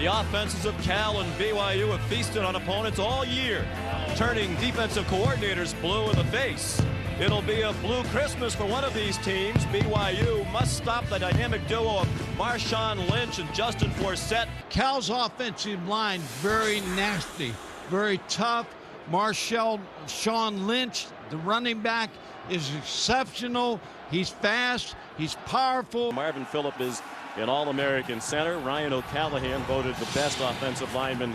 The offenses of Cal and BYU have feasted on opponents all year, turning defensive coordinators blue in the face. It'll be a blue Christmas for one of these teams. BYU must stop the dynamic duo of Marshawn Lynch and Justin Forsett. Cal's offensive line, very nasty, very tough. Marshawn Lynch, the running back, is exceptional. He's fast, he's powerful. Marvin Phillip is an All-American center. Ryan O'Callahan voted the best offensive lineman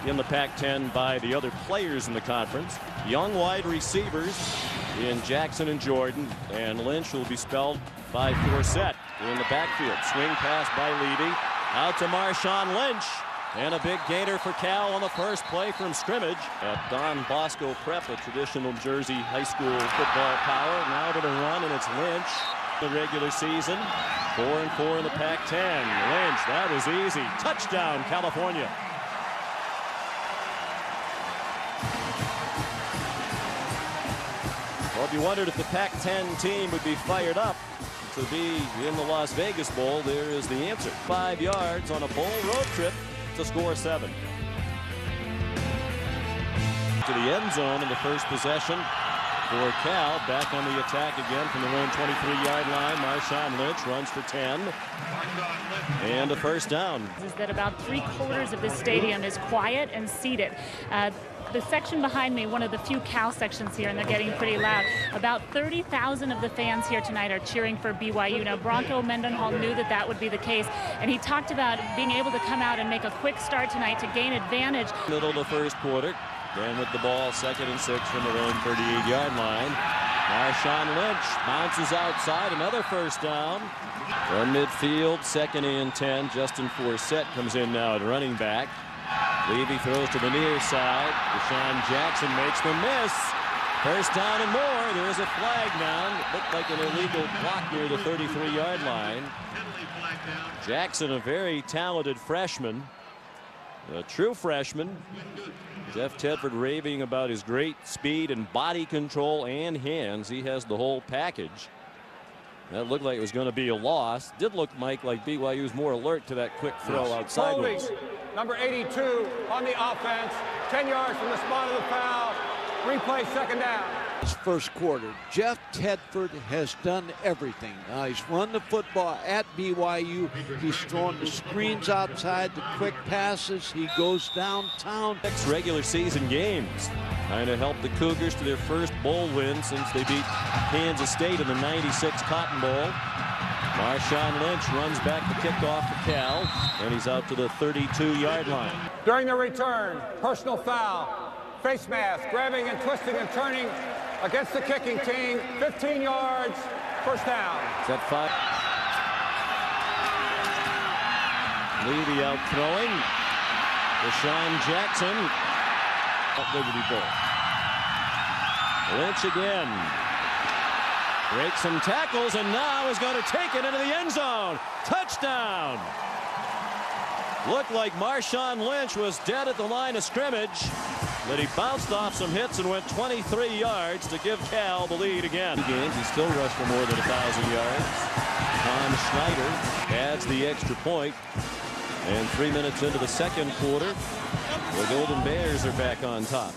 in the Pac-10 by the other players in the conference. Young wide receivers in Jackson and Jordan, and Lynch will be spelled by Forsett in the backfield. Swing pass by Levy, out to Marshawn Lynch, and a big gainer for Cal on the first play from scrimmage at Don Bosco Prep, a traditional Jersey high school football power. Now to the run, and it's Lynch. The regular season, 4-4 in the Pac-10. Lynch, that was easy. Touchdown, California. Well, if you wondered if the Pac-10 team would be fired up to be in the Las Vegas Bowl, there is the answer. 5 yards on a bowl road trip to score 7. To the end zone in the first possession for Cal. Back on the attack again from their own 23-yard line. Marshawn Lynch runs for 10. And a first down. Is that about 3/4 of this stadium is quiet and seated. The section behind me, one of the few Cal sections here, and they're getting pretty loud. About 30,000 of the fans here tonight are cheering for BYU. Now, Bronco Mendenhall knew that that would be the case, and he talked about being able to come out and make a quick start tonight to gain advantage. Middle of the first quarter, then with the ball, 2nd and 6 from their own 38-yard line. Marshawn Lynch bounces outside, another first down. From midfield, 2nd and 10. Justin Forsett comes in now at running back. Levy throws to the near side. DeSean Jackson makes the miss. First down and more. There is a flag down. It looked like an illegal block near the 33-yard line. Jackson, a very talented freshman, a true freshman. Jeff Tedford raving about his great speed and body control and hands. He has the whole package. That looked like it was going to be a loss. Did look, Mike, like BYU was more alert to that quick throw outside. Holding, number 82 on the offense, 10 yards from the spot of the foul. Replay, 2nd down. This first quarter, Jeff Tedford has done everything. He's run the football at BYU. He's thrown the screens outside, the quick passes. He goes downtown. 6 regular season games. Trying to help the Cougars to their first bowl win since they beat Kansas State in the '96 Cotton Bowl. Marshawn Lynch runs back the kickoff for Cal, and he's out to the 32-yard line. During the return, personal foul, face mask, grabbing and twisting and turning against the kicking team. 15 yards, first down. Is that 5? Levy out throwing. DeSean Jackson. Liberty Bowl. Lynch again. Breaks some tackles and now is going to take it into the end zone. Touchdown. Looked like Marshawn Lynch was dead at the line of scrimmage, but he bounced off some hits and went 23 yards to give Cal the lead again. He still rushed for more than 1,000 yards. Tom Schneider adds the extra point. And 3 minutes into the second quarter, the Golden Bears are back on top.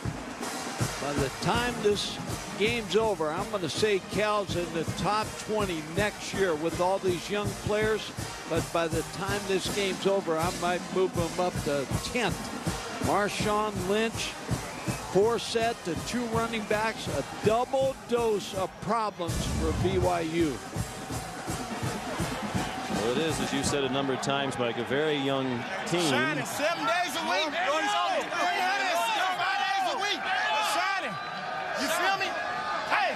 By the time this game's over, I'm going to say Cal's in the top 20 next year with all these young players. But by the time this game's over, I might move them up to 10th. Marshawn Lynch, Forsett, the 2 running backs, a double dose of problems for BYU. Well, it is, as you said a number of times, Mike, a very young team. Shining 7 days a week. 365 days a week. Shining. You feel me? Hey,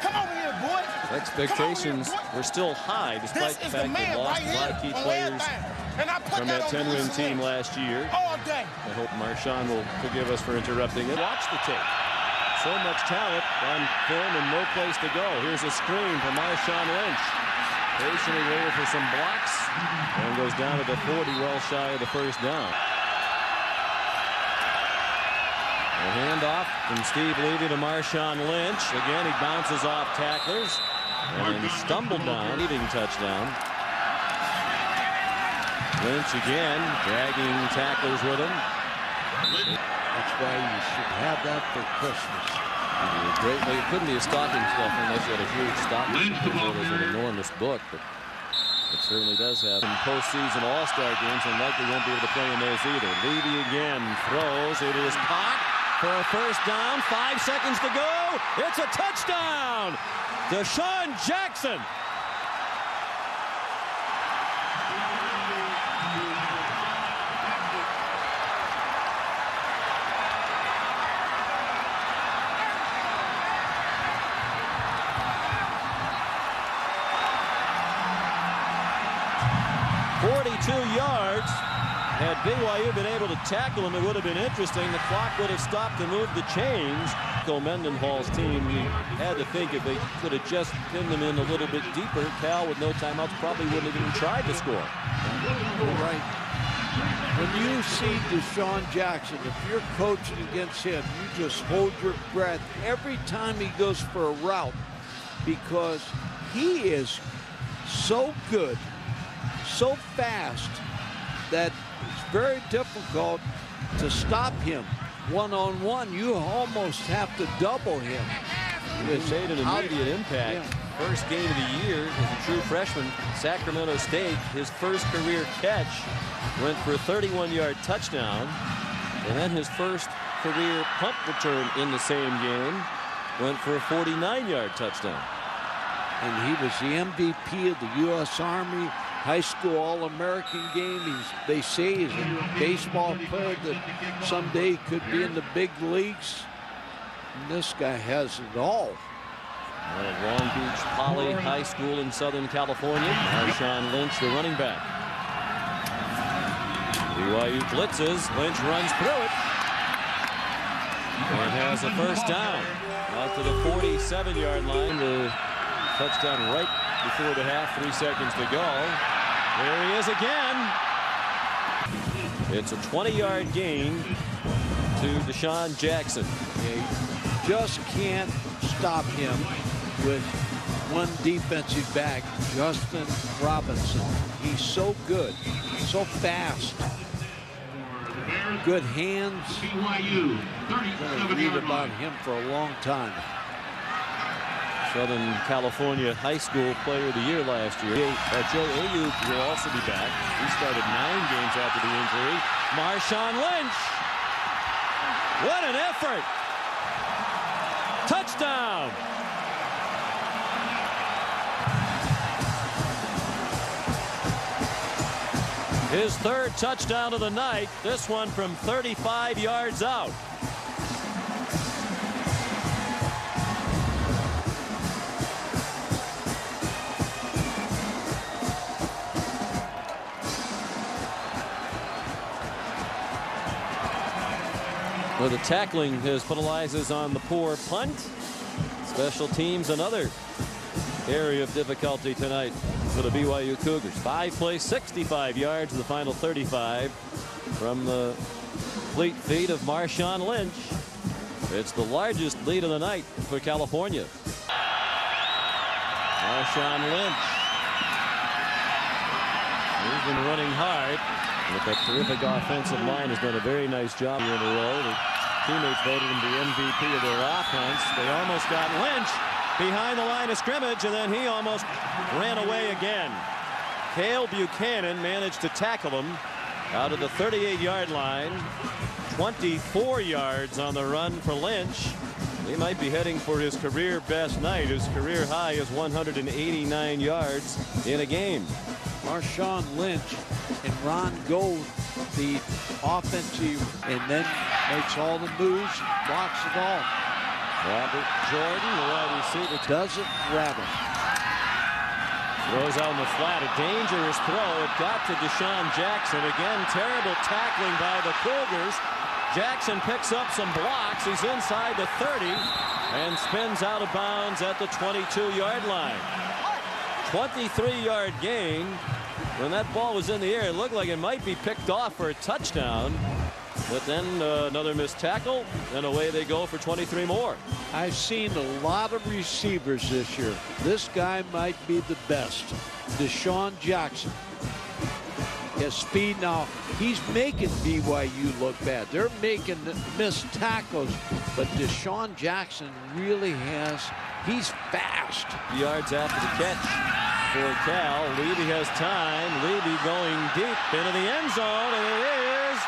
come over here, boy. Expectations were still high, despite the fact they lost a lot of key players from that 10-win team last year. I hope Marshawn will forgive us for interrupting it. Watch the tape. So much talent on film and no place to go. Here's a screen from Marshawn Lynch. Patiently waiting for some blocks and goes down to the 40, well shy of the first down. A handoff from Steve Levy to Marshawn Lynch. Again, he bounces off tacklers and stumbled down, leading touchdown. Lynch again, dragging tacklers with him. That's why you should have that for Christmas. Great, well, it couldn't be a stocking stuffer unless you had a huge stocking stuffer. There's an enormous book, but it certainly does have. In postseason All-Star games, and likely won't be able to play in those either. Levy again throws. It is caught for a first down. 5 seconds to go. It's a touchdown. DeSean Jackson. Yards. Had BYU been able to tackle him, it would have been interesting. The clock would have stopped to move the chains. Mendenhall's team, you had to think if they could have just pinned them in a little bit deeper, Cal with no timeouts probably wouldn't have even tried to score. You're right. When you see DeSean Jackson, if you're coaching against him, you just hold your breath every time he goes for a route, because he is so good, so fast, that it's very difficult to stop him one-on-one. You almost have to double him. He made an immediate impact. Yeah. First game of the year as a true freshman, Sacramento State. His first career catch went for a 31-yard touchdown. And then his first career punt return in the same game went for a 49-yard touchdown. And he was the MVP of the U.S. Army High School All-American game. They say he's a baseball player that someday could be in the big leagues. And this guy has it all. Long Beach Poly High School in Southern California. Marshawn Lynch, the running back. BYU blitzes. Lynch runs through it and has a first down out to the 47-yard line. The touchdown right before the half. 3 seconds to go. There he is again. It's a 20-yard gain to DeSean Jackson. You just can't stop him with one defensive back, Justin Robinson. He's so good, so fast. Good hands. I'm going to read about him for a long time. Southern California High School Player of the Year last year. Joe Ayuk will also be back. He started 9 games after the injury. Marshawn Lynch. What an effort. Touchdown. His third touchdown of the night. This one from 35 yards out. Well, the tackling has put Eliza's on the poor punt. Special teams, another area of difficulty tonight for the BYU Cougars. 5 plays, 65 yards in the final 35 from the fleet feet of Marshawn Lynch. It's the largest lead of the night for California. Marshawn Lynch. He's been running hard. With that terrific offensive line, has done a very nice job here in a row. The teammates voted him the MVP of their offense. They almost got Lynch behind the line of scrimmage, and then he almost ran away again. Cale Buchanan managed to tackle him out of the 38-yard line. 24 yards on the run for Lynch. He might be heading for his career best night. His career high is 189 yards in a game. Marshawn Lynch and Ron Gold, the offensive, and then makes all the moves, blocks it all. Robert Jordan, the wide receiver, doesn't rattle. Throws out in the flat, a dangerous throw. It got to DeSean Jackson. Again, terrible tackling by the Cougars. Jackson picks up some blocks. He's inside the 30 and spins out of bounds at the 22-yard line. 23-yard gain. When that ball was in the air, it looked like it might be picked off for a touchdown. But then another missed tackle, and away they go for 23 more. I've seen a lot of receivers this year. This guy might be the best. DeSean Jackson. He has speed. Now, he's making BYU look bad. They're making missed tackles, but DeSean Jackson really he's fast. Yards after the catch for Cal. Levy has time. Levy going deep into the end zone, and it is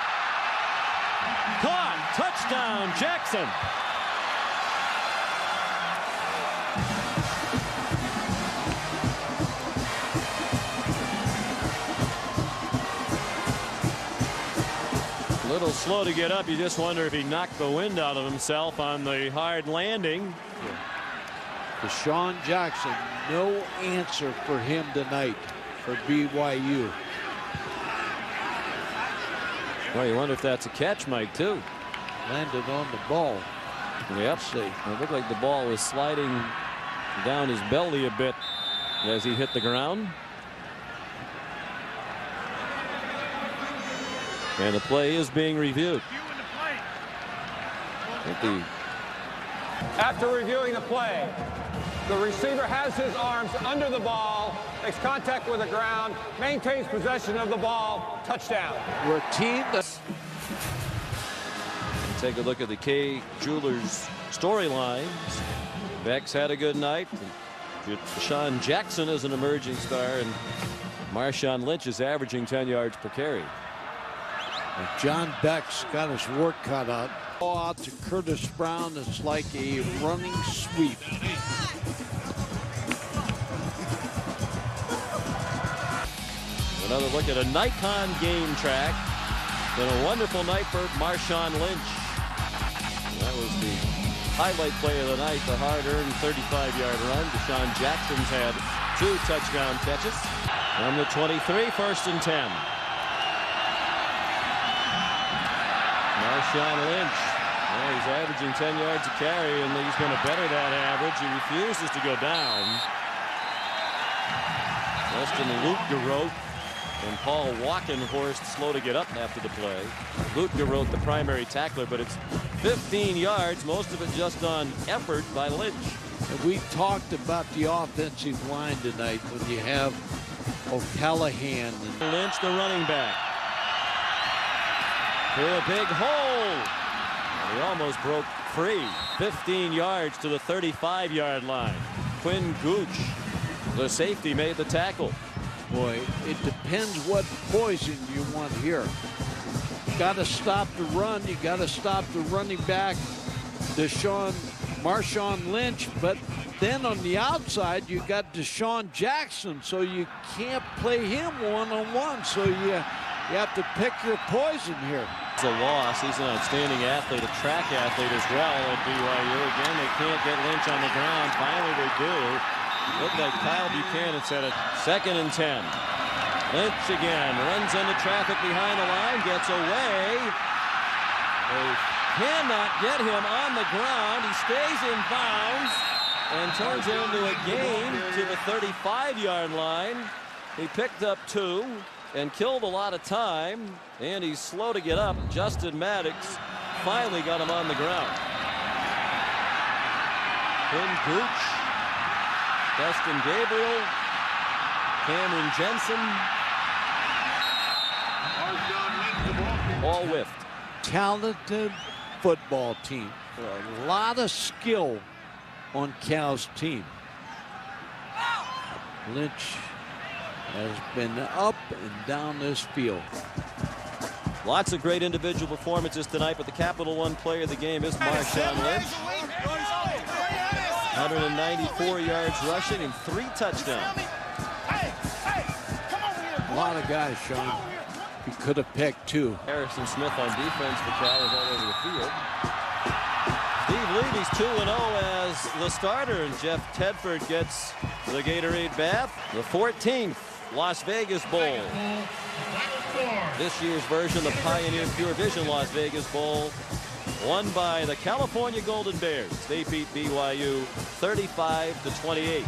caught. Touchdown, Jackson. A little slow to get up. You just wonder if he knocked the wind out of himself on the hard landing. DeSean Jackson, no answer for him tonight for BYU. Well, you wonder if that's a catch, Mike, too. Landed on the ball. Yep. It looked like the ball was sliding down his belly a bit as he hit the ground. And the play is being reviewed. After reviewing the play, the receiver has his arms under the ball, makes contact with the ground, maintains possession of the ball, touchdown. We're a team that's... Take a look at the K Jewelers storylines. Beck's had a good night. DeSean Jackson is an emerging star, and Marshawn Lynch is averaging 10 yards per carry. John Beck's got his work cut out. Ball out to Curtis Brown. It's like a running sweep. Another look at a Nikon game track. Been a wonderful night for Marshawn Lynch. That was the highlight play of the night, the hard-earned 35-yard run. DeSean Jackson's had 2 touchdown catches. From the 23, 1st and 10. Marshawn Lynch, he's averaging 10 yards a carry, and he's going to better that average. He refuses to go down. Weston Luke and Paul Walkenhorst slow to get up after the play. Luke the primary tackler, but it's 15 yards, most of it just on effort by Lynch. And we talked about the offensive line tonight when you have O'Callahan. And Lynch, the running back. Through a big hole. And he almost broke free. 15 yards to the 35-yard line. Quinn Gooch, the safety, made the tackle. Boy, it depends what poison you want here. You got to stop the run. You got to stop the running back, Marshawn Lynch. But then on the outside, you got DeSean Jackson, so you can't play him one-on-one. So you have to pick your poison here. It's a loss. He's an outstanding athlete, a track athlete as well at BYU. Again, they can't get Lynch on the ground. Finally, they do. Looked like Kyle Buchanan said it. 2nd and 10. Lynch again runs into traffic behind the line, gets away. They cannot get him on the ground. He stays in bounds and turns it into a gain to the 35-yard line. He picked up 2 and killed a lot of time, and he's slow to get up. Justin Maddox finally got him on the ground. Quinn Gooch, Dustin Gabriel, Cameron Jensen, all whiffed. Talented football team. A lot of skill on Cal's team. Lynch has been up and down this field. Lots of great individual performances tonight, but the Capital One player of the game is Marshawn Lynch. 194 yards rushing and 3 touchdowns. A lot of guys, Sean. He could have picked 2. Harrison Smith on defense for Cal is all over the field. Steve Levy's 2-0 as the starter, and Jeff Tedford gets the Gatorade bath. The 14th Las Vegas Bowl. This year's version, the Pioneer Pure Vision Las Vegas Bowl, won by the California Golden Bears. They beat BYU 35-28.